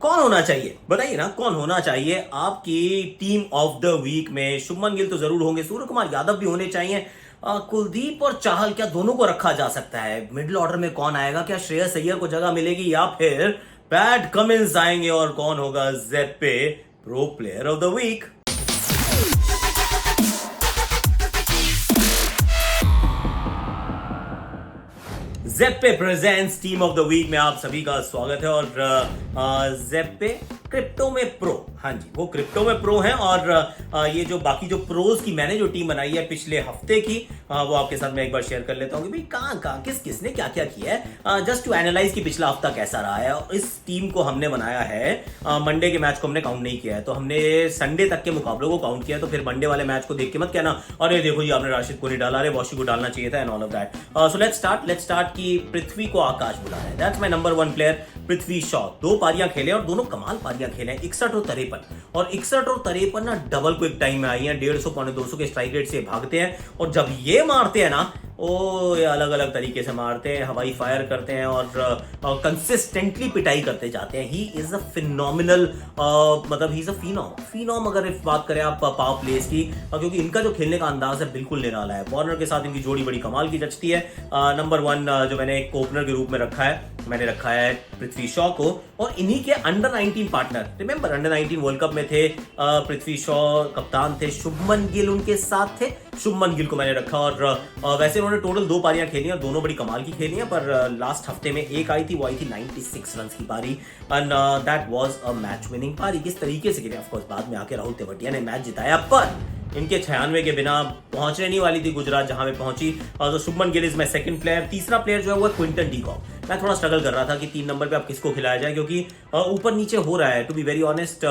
कौन होना चाहिए बताइए ना, कौन होना चाहिए आपकी टीम ऑफ द वीक में? शुभमन गिल तो जरूर होंगे, सूर्य कुमार यादव भी होने चाहिए, कुलदीप और चाहल, क्या दोनों को रखा जा सकता है? मिडिल ऑर्डर में कौन आएगा? क्या श्रेयस अय्यर को जगह मिलेगी या फिर पैट कमिंस आएंगे? और कौन होगा Zeppe pro player of the week? Zeppe presents team of the week में आप सभी का स्वागत है। और जेपे क्रिप्टो में प्रो, हाँ जी वो क्रिप्टो में प्रो हैं। और ये जो बाकी जो प्रोज की मैंने जो टीम बनाई है पिछले हफ्ते की, वो आपके साथ मैं एक बार शेयर कर लेता हूँ कि भाई कहाँ किसने क्या क्या किया है, जस्ट टू एनालाइज कि पिछला हफ्ता कैसा रहा है। और इस टीम को हमने बनाया है, मंडे के मैच को हमने काउंट नहीं किया है, तो हमने संडे तक के मुकाबलों को काउंट किया। तो फिर मंडे वाले मैच को देख के मत कहना अरे देखो जी आपने राशिद को नहीं डाला, अरे वॉशी को डालना चाहिए था and all of that. So let's start कि पृथ्वी को आकाश बुला है, that's my number 1 player Prithvi Shaw. 2 पारियां खेले और दोनों कमाल पारियां खेले, 61 और 53। और 61 और 53 ना डबल क्विक टाइम में आई है, 150 पौने 200 के स्ट्राइक रेट से भागते हैं। और जब ये मारते हैं ना, ओ ये अलग अलग तरीके से मारते हैं, हवाई फायर करते हैं और कंसिस्टेंटली पिटाई करते जाते हैं। ही इज अ फिनोमिनल, मतलब ही इज अ फिनोम अगर इफ बात करें आप पावर प्लेस की, क्योंकि इनका जो खेलने का अंदाज है बिल्कुल निराला है। वार्नर के साथ इनकी जोड़ी बड़ी कमाल की जचती है। नंबर 1 जो मैंने एक ओपनर के रूप में रखा है, मैंने रखा है पृथ्वी शॉ को। और इन्हीं के under 19 partner, remember under 19 world cup में थे, पृथ्वी शॉ कप्तान थे, शुभमन गिल उनके साथ थे। शुभमन गिल को मैंने रखा। और वैसे उन्होंने टोटल 2 पारियां खेली और दोनों बड़ी कमाल की खेली हैं। पर लास्ट हफ्ते में एक आई थी, वो आई थी 96 रन की पारी, and that was a match winning पारी। किस तरीके से खेले, ऑफ कोर्स बाद में आके राहुल तेवतिया ने मैच जिताया, पर इनके 96 के बिना पहुंचने नहीं वाली थी गुजरात जहां पे पहुंची। तो Shubman Gill is my second player. तीसरा प्लेयर जो है वो क्विंटन डी कॉक। मैं थोड़ा स्ट्रगल कर रहा था कि 3 नंबर पे आप किसको खिलाया जाए, क्योंकि ऊपर नीचे हो रहा है। To be very honest,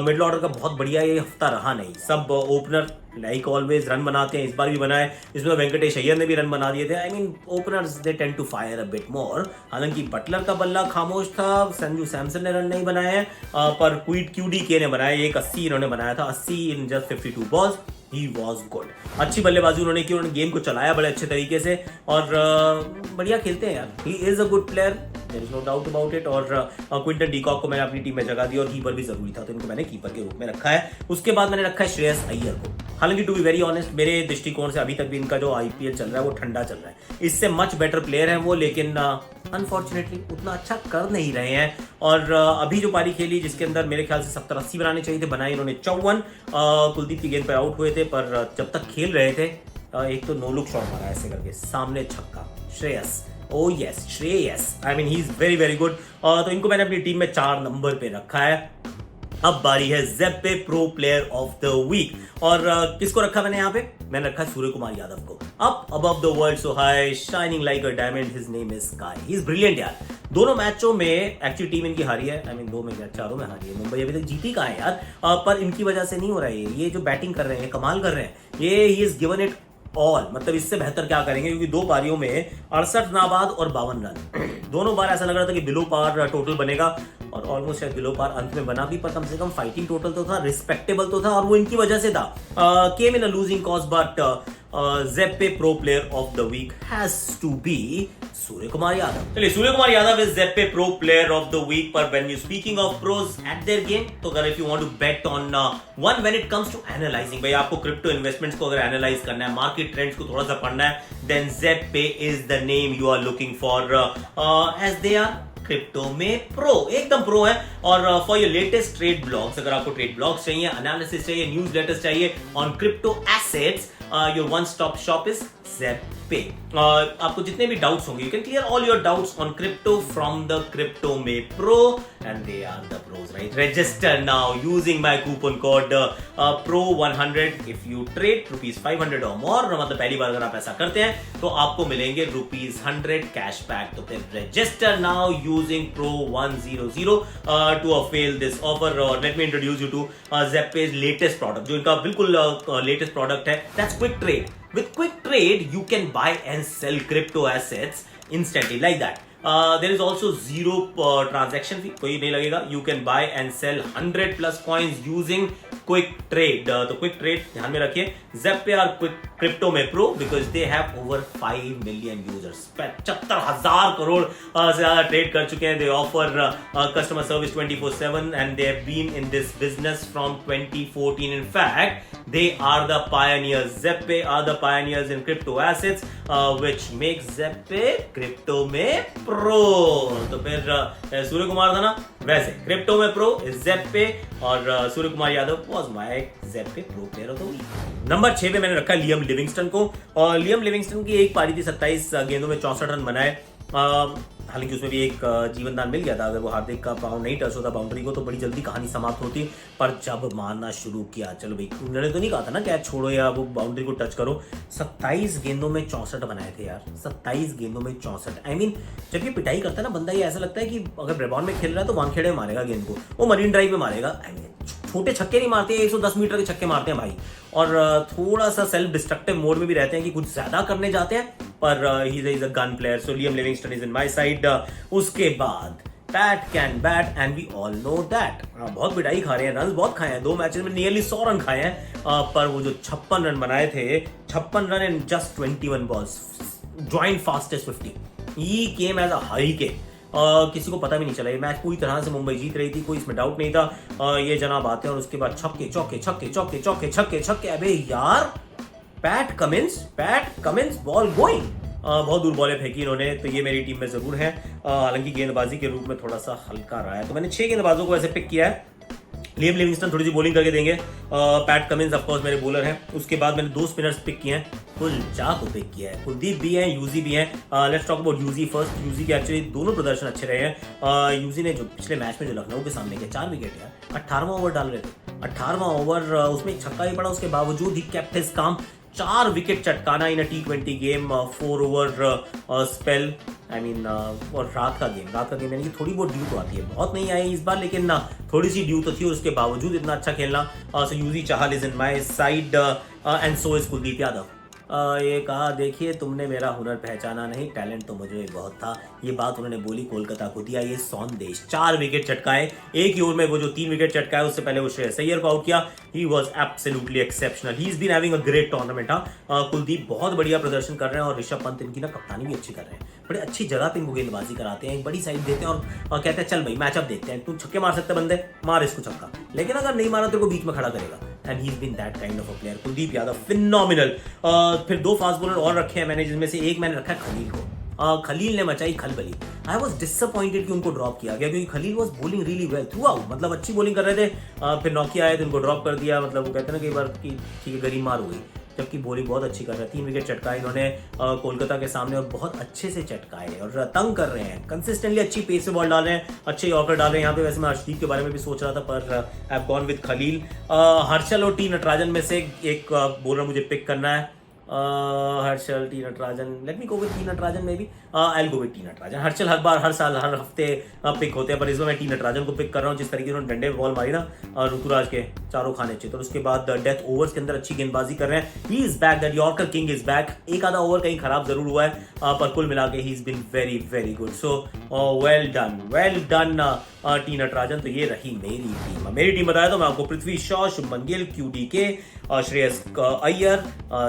middle order का बहुत बढ़िया ये हफ्ता रहा नहीं। सब ओपनर लाइक ऑलवेज रन बनाते हैं, इस बार भी बनाए। इसमें वेंकटेश अय्यर ने भी रन बना दिए थे। I mean openers they tend to fire a bit more. हालांकि बटलर का बल्ला खामोश था, संजू सैमसन ने रन नहीं बनाए हैं, पर क्विट क्यूडीके ने बनाए। एक 80 इन्होंने बनाया था, 80 in just 52 balls. He was good, अच्छी बल्लेबाजी उन्होंने की, उन्होंने गेम को चलाया बड़े अच्छे तरीके से और बढ़िया खेलते हैं यार। He is a good player, there is no doubt about it. और क्विंटन डी कॉक को मैंने अपनी टीम में जगह दी और कीपर भी जरूरी था, तो इनको मैंने कीपर के रूप में रखा है। उसके बाद मैंने रखा है श्रेयस अय्यर को। हालांकि टू बी वेरी ऑनेस्ट, मेरे दृष्टिकोण से अभी तक भी इनका जो आईपीएल चल रहा है वो ठंडा चल रहा है। इससे मच बेटर प्लेयर है वो, लेकिन अनफॉर्चुनेटली उतना अच्छा कर नहीं रहे हैं। और अभी जो पारी खेली जिसके अंदर मेरे ख्याल से 70-80 बनाने चाहिए थे, बनाए इन्होंने 54। कुलदीप की गेंद पर आउट हुए थे, पर जब तक खेल रहे थे एक तो नो लुक शॉट मारा ऐसे करके, सामने छक्का। श्रेयस, ओ yes Shreyas, I mean he is very very good. तो इनको मैंने अपनी टीम में 4 नंबर पे रखा है। अब बारी है Zep pro player of the week. और किसको रखा मैंने यहाँ पे? मैंने रखा सूर्य कुमार यादव को। Up above the world so high, shining like a diamond, his name is sky. He is brilliant यार। दोनों मैचों में एक्चुअली टीम इनकी हारी है, आई मीन 2 में क्या 4 में हारी है। मुंबई अभी तक जीती कहाँ है यार, पर इनकी वजह से नहीं हो रहा है। ये जो बैटिंग कर रहे हैं कमाल कर रहे हैं, ये he is given it all. मतलब इससे बेहतर क्या करेंगे, क्योंकि 2 पारियों में 68 नाबाद और 52 रन। दोनों बार ऐसा लग रहा था कि बिलो पार टोटल बनेगा, और ऑलमोस्ट शायद बिलो पार अंत में बना भी, पर कम से कम फाइटिंग टोटल तो था, रिस्पेक्टेबल तो था, और वो इनकी वजह से था। Came in a losing cause, but Zeppe pro player of the week has to be Surya Kumar Yadav. चलिए, Surya Kumar Yadav is Zeppe pro player of the week. पर when you speaking of pros at their game, तो अगर if you want to bet on one when it comes to analysing, भाई आपको crypto investments को अगर analyse करना है, मार्केट ट्रेंड्स को थोड़ा सा पढ़ना है, then Zeppe is the name you are looking for, as they are crypto में प्रो, एकदम प्रो है। और for your latest trade blogs, अगर आपको ट्रेड ब्लॉग्स चाहिए, एनालिसिस चाहिए, न्यूज लेटर्स चाहिए on crypto assets, your one stop shop is Zeppe. आपको जितने भी डाउट्स होंगे, you can clear all your doubts on crypto from the crypto में pro, and they are the pros, right? Register now using my coupon code PRO100 if you trade ₹500 और मोर। मतलब पहली बार अगर आप ऐसा करते हैं तो आपको मिलेंगे ₹100 कैशबैक। तो फिर register now using PRO100 to avail this offer. Let me introduce you to Zeppe's latest product, जो इनका बिल्कुल लेटेस्ट प्रोडक्ट है, that's quick trade. With quick trade, you can buy and sell crypto assets instantly like that. There is also zero transaction fee, कोई नहीं लगेगा. You can buy and sell 100+ coins using quick trade. तो quick trade ध्यान में रखिए, Zep पे और quick crypto में pro because they have over 5 million users, 75,000 crore से ज्यादा ट्रेड कर चुके हैं. They offer customer service 24/7 and they have been in this business from 2014. In fact they are the pioneers. Zeppe are the pioneers in crypto assets, which makes Zeppe crypto में pro. तो फिर सूर्य कुमार था ना, वैसे crypto में pro Zeppe, और Surya Kumar Yadav was my Zeppe pro player of the week. Number 6 पे मैंने रखा लियम लिविंगस्टन को, और लियम लिविंगस्टन की एक पारी थी, 27 गेंदों में 64 रन बनाए. हालांकि उसमें भी एक जीवन दान मिल गया था. अगर वो हार्दिक का पाँव नहीं टच होता बाउंड्री को तो बड़ी जल्दी कहानी समाप्त होती. पर जब मारना शुरू किया, चलो भाई उन्होंने तो नहीं कहा था ना कैच छोड़ो या वो बाउंड्री को टच करो. 27 गेंदों में 64 बनाए थे यार, 27 गेंदों में 64. आई मीन जब ये पिटाई करता है ना बंदा, ये ऐसा लगता है कि अगर ब्रेबॉन में खेल रहा है तो वानखेड़े में मारेगा गेंद को, वो मरीन ड्राइव में मारेगा. आई मीन छोटे छक्के नहीं मारते, 110 मीटर के छक्के मारते हैं भाई. और थोड़ा सा सेल्फ डिस्ट्रक्टिव मोड में भी रहते हैं कि कुछ ज्यादा करने जाते हैं, पर he is a gun player. So Liam Livingstone is in my side. उसके बाद Pat can bat and we all know that. बहुत पिटाई खा रहे हैं, रन बहुत खाए हैं, 2 मैचेस में नियरली 100 रन खाए हैं. पर वो जो 56 रन बनाए थे, 56 run in just 21 balls, joint fastest 50. He came as a हाई के. किसी को पता भी नहीं चला. ये मैच पूरी तरह से मुंबई जीत रही थी, कोई इसमें डाउट नहीं था. ये जनाब आते हैं और उसके बाद छक्के चौके छक्के चौके चौके छक्के छक्के. अबे यार पैट कमिंस बॉल गोइंग. बहुत दूर बॉलें फेंकी इन्होंने, तो ये मेरी टीम में जरूर है. हालांकि गेंदबाजी के रूप में थोड़ा सा हल्का रहा है, तो मैंने 6 गेंदबाजों को ऐसे पिक किया है. लियम लिविंगस्टन थोड़ी सी बॉलिंग करके देंगे. पैट कमिंस ऑफ कोर्स मेरे बॉलर हैं. उसके बाद मैंने 2 स्पिनर्स पिक किए हैं. कुलचा को पिक किया है, कुलदीप भी है, यूजी भी है. Let's talk about Yuzi first. Yuzi के एक्चुअली दोनों प्रदर्शन अच्छे रहे हैं. यूजी ने जो पिछले मैच में जो लखनऊ के सामने के 4 विकेट यार, 18वां ओवर डाल रहे थे, 18वां ओवर, उसमें एक छक्का ही पड़ा, उसके बावजूद ही केप्ट हिज काम. 4 विकेट चटकाना in a T20 game, 4 over spell. I mean और रात का गेम यानी कि थोड़ी बहुत ड्यू तो आती है, बहुत नहीं आई इस बार, लेकिन ना थोड़ी सी ड्यू तो थी. उसके बावजूद इतना अच्छा खेलना. So Yuzi Chahal is in my side and so is Kuldeep Yadav. ये कहा देखिए तुमने मेरा हुनर पहचाना नहीं, टैलेंट तो मुझे बहुत था. ये बात उन्होंने बोली कोलकाता को दिया ये सौंदेश. 4 विकेट चटकाए एक ही ओवर में. वो जो 3 विकेट चटकाए उससे पहले वो श्रेयस अय्यर को आउट किया. He was absolutely exceptional. He is been having a great tournament. Kuldeep बहुत बढ़िया प्रदर्शन कर रहे हैं, और ऋषभ पंत इनकी ना कप्तानी भी अच्छी कर रहे हैं. बड़े अच्छी जगह पे इनको गेंदबाजी कराते हैं, एक बड़ी साइड देते हैं और कहते हैं चल भाई मैचअप देखते हैं, तू छक्के मार सकते बंदे, मार इसको छक्का, लेकिन अगर नहीं मारा तो को बीच में खड़ा करेगा. And he is been that kind of a player. Kuldeep Yadav phenomenal. फिर 2 फास्ट बॉलर और रखे हैं मैंने, जिसमें से एक मैंने रखा है खलील को. खलील ने मचाई खलबली. आई वॉज डिसअपॉइंटेड कि उनको ड्रॉप किया गया, क्योंकि Khaleel was bowling really well throughout, मतलब अच्छी बॉलिंग कर रहे थे. फिर नौकिया आए तो उनको ड्रॉप कर दिया. मतलब वो कहते हैं ना कई बार कि ठीक है गरीब मार हो गई, जबकि बॉलिंग बहुत अच्छी कर रहे हैं. 3 विकेट चटकाए इन्होंने कोलकाता के सामने, और बहुत अच्छे से चटकाए और तंग कर रहे हैं. कंसिस्टेंटली अच्छी पेस से बॉल डाल रहे हैं, अच्छे यॉर्कर डाल रहे हैं. यहाँ पे वैसे मैं अर्शदीप के बारे में भी सोच रहा था, पर I have gone with Khaleel. Harshal और टी नटराजन में से एक बॉलर मुझे पिक करना है. Harshal, T Natarajan, let me go with T Natarajan maybe. I will go with T Natarajan. Harshal हर साल हर हफ्ते पिक होते हैं, पर इस बार मैं टी नटराजन को पिक कर रहा हूँ. जिस तरीके से उन्होंने डंडे बॉल मारी ना ऋतुराज के, चारों खाने चाहिए. तो उसके बाद डेथ ओवर्स के अंदर अच्छी गेंदबाजी कर रहे हैं. He is back, that yorker king is back. एक आधा ओवर कहीं खराब जरूर हुआ है, पर कुल मिला के he is been very very good. So well done T Natarajan. तो ये रही मेरी टीम बताया तो मैं आपको पृथ्वी शॉ, शुभमन गिल, QDK, श्रेयस अय्यर,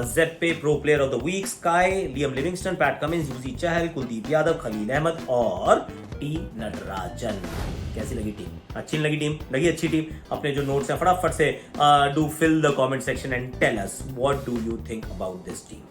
ज़ेप्पे pro player of the week, Sky, Liam Livingstone, Pat Cummins, Yuzi Chahal, Kuldeep Yadav, Khaleel Ahmed और टी नटराजन. कैसी लगी टीम? अच्छी लगी टीम? लगी अच्छी टीम? अपने जो नोट्स हैं फटाफट से do fill the comment section and tell us what do you think about this team.